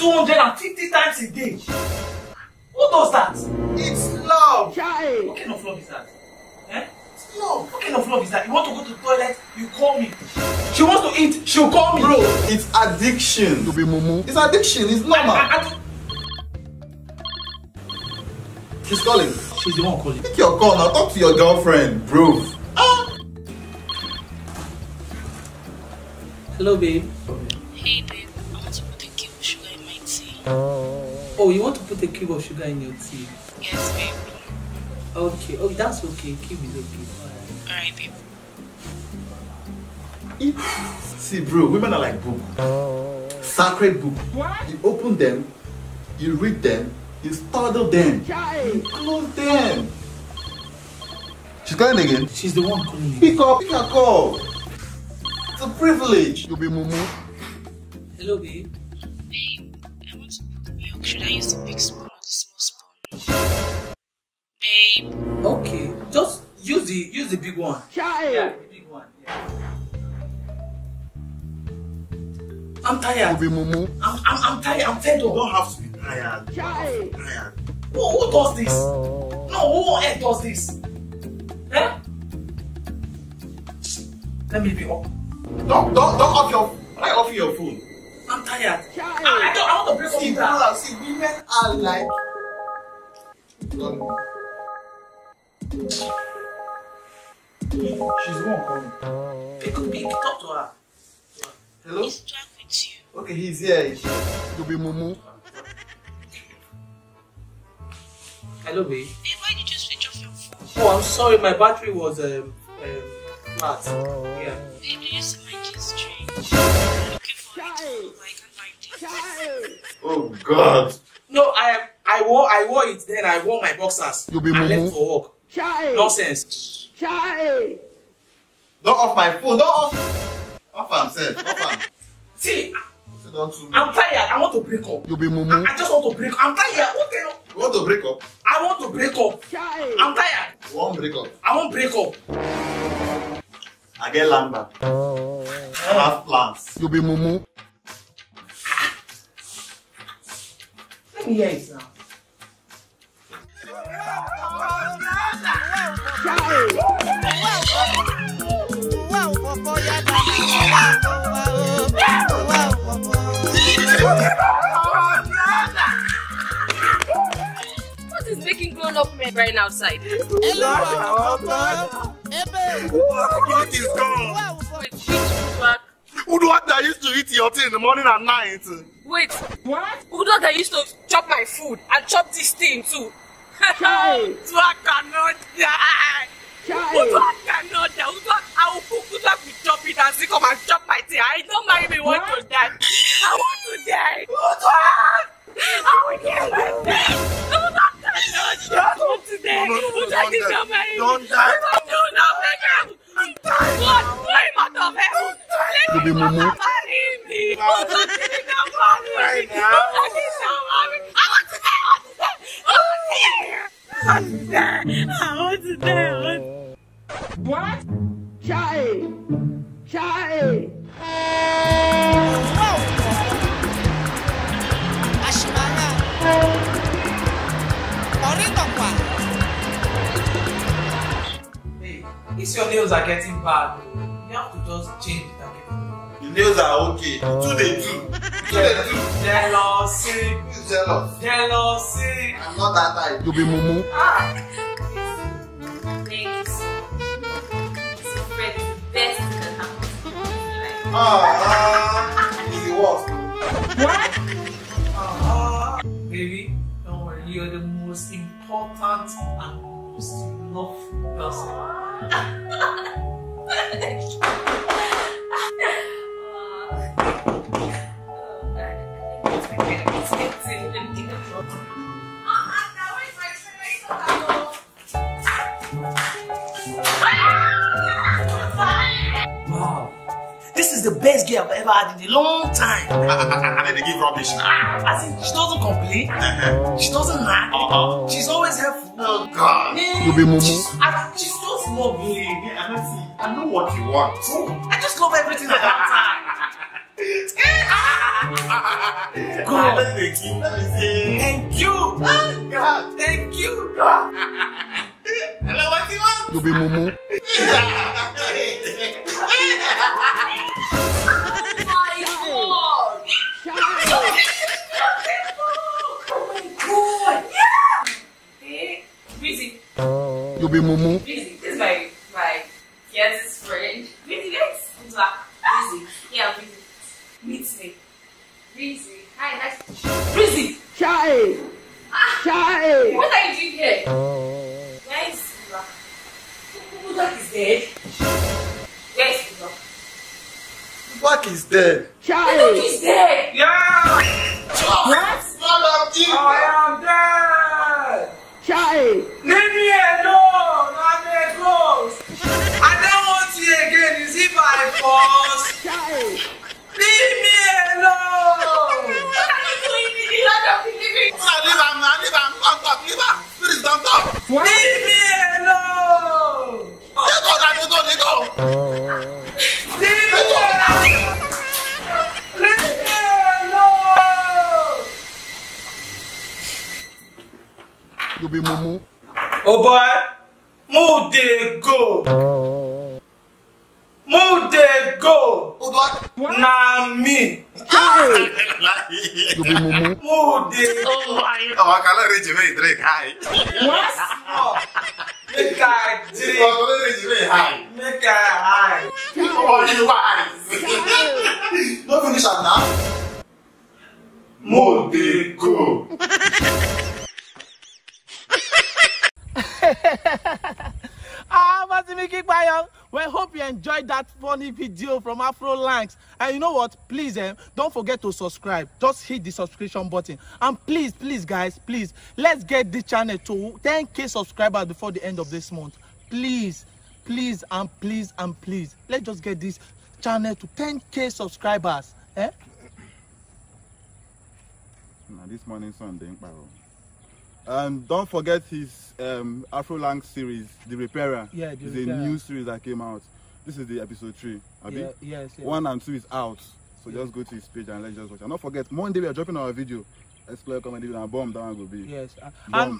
250 times a day. Who does that? It's love. What kind of love is that? Eh? It's love. What kind of love is that? You want to go to the toilet, you call me. She wants to eat, she'll call me. Bro, it's addiction. To be mumu. It's addiction, it's normal. She's calling. She's the one calling. Take your call now, talk to your girlfriend, bro. Hello, babe. Hey, babe. I want to put a cube of sugar in my tea. Oh, you want to put a cube of sugar in your tea? Yes, babe. Okay. Oh, that's okay. Cube is okay. Alright, babe. See, bro, women are like book. Sacred book. What? You open them, you read them, you startle them, you close them. She's calling again. She's the one calling me. Pick up, pick her call. It's a privilege. You'll be mumu. Hello, babe. Babe, I want to put milk. Should I use the big spoon or the small spoon? Babe. Okay, just use the big one. Yeah, the big one. Yeah. I'm tired. You'll be mumu. I'm tired. I'm fed up. You don't have to be tired. Tired. Who does this? No, who on earth does this? Eh? Let me be up. Don't off your. I offer your phone. I'm tired. I want to break up with that. See, women are like. She's the one calling. Pick talk to her. Hello? He's Jack with you. Okay, he's here. You'll be mumu. Hello, babe. Babe, why did you switch off your phone? Oh, I'm sorry. My battery was flat. Yeah. Babe, did you see my kiss string? I'm looking for it. I can't find it. Oh God. No, I wore it. Then I wore my boxers. You'll be I mumu. left for work. Nonsense. Don't off my phone. Don't off. Off himself. Off him. See, Don't I'm tired. I want to break up. You'll be mumu. I just want to break up. I'm tired. What kind of... You want to break up? I want to break up. I'm tired. You want break up? I won't break up. I get lamba. I have plans. You'll be mumu. Let me hear it now. What is making grown-up men crying outside? What is gone? Wait, which Udwak? Udwak that used to eat your tea in the morning and night. Wait, what? Udwak that used to chop my food and chop this thing too. Udwak cannot die. Udwak cannot die. Udwak, I will cook Udwak will chop it and still come and chop my tea. I don't mind me want to die. I want to die. Udwak! I will kill myself. Udwak cannot die. I want to die. Udwak is not my Don't die. Do not make him. What? Why am I not heaven? You'll be mumu. Udwak is not marry me. Right now. Udwak is not marry me. I want to die. I want to die. I want to die. What? Hey, if your nails are getting bad, you have to just change it and get it. Your nails are okay. Do they do? Jealousy. Who's jealous? Jealousy. I'm not that type. You'll be mumu. Thanks. This friend is the best that can happen to me. It's the worst. What? Baby, don't worry. You're the most important and most loved person. Wow. This is the best girl I've ever had in a long time. And then they give rubbish. As in, she doesn't complain. She doesn't nag. She's always helpful. Oh God. Yeah. You'll be mumu. She's just lovely. Yeah, I know what you want. I just love everything about her. God. Let me say. Thank you. God. Thank you. Hello, what do you want? You be mumu. You be mumu. Busy. This is my fiance's friend. Busy, yes. Busy. Yeah, busy. Meet me. Busy. Hi, nice to meet you. Busy. Chai. Chai. What are you doing here? Where is Siva? Who is dead? Where is Siva? What is dead? Chai. He's dead. Yeah. What? I am dead. Chai. Leave me alone. I'm a ghost. I don't want you again. You see my boss. Chai. Leave me alone. What are you doing in the land of the living? Leave him. Leave him. Please don't talk. Leave me alone. Let go. Leave me alone. Leave me alone. You be mumu. Oh boy, move they go. Move they go. Oh, God. Nah me. You be mumu. Move they go. Oh, I can't reach you very drink high. What? Make I drink. Oh, I can't reach you very high. Make I high. Oh, you wise. Don't finish that now. Move they go. Well, hope you enjoyed that funny video from Afro Langs. And you know what? Please, don't forget to subscribe. Just hit the subscription button. And please, guys, please, let's get this channel to 10K subscribers before the end of this month. Please, and please. Let's just get this channel to 10K subscribers. Now, this morning sun didn't power. Don't forget his Afro Lang series, The Repairer. Yeah, it's a new series that came out. This is the episode 3. Yeah, yes. 1 and 2 is out. So just go to his page and let's just watch. And don't forget, Monday we are dropping our video. Xploit comedy and bomb that one will be. Yes. And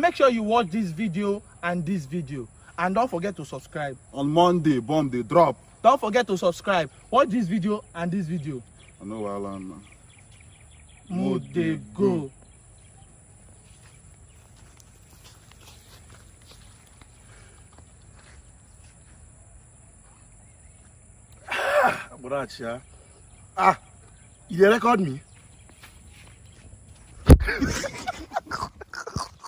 make sure you watch this video and this video. And don't forget to subscribe. On Monday, bomb they drop. Don't forget to subscribe. Watch this video and this video. I know why man. Move they go. You record me?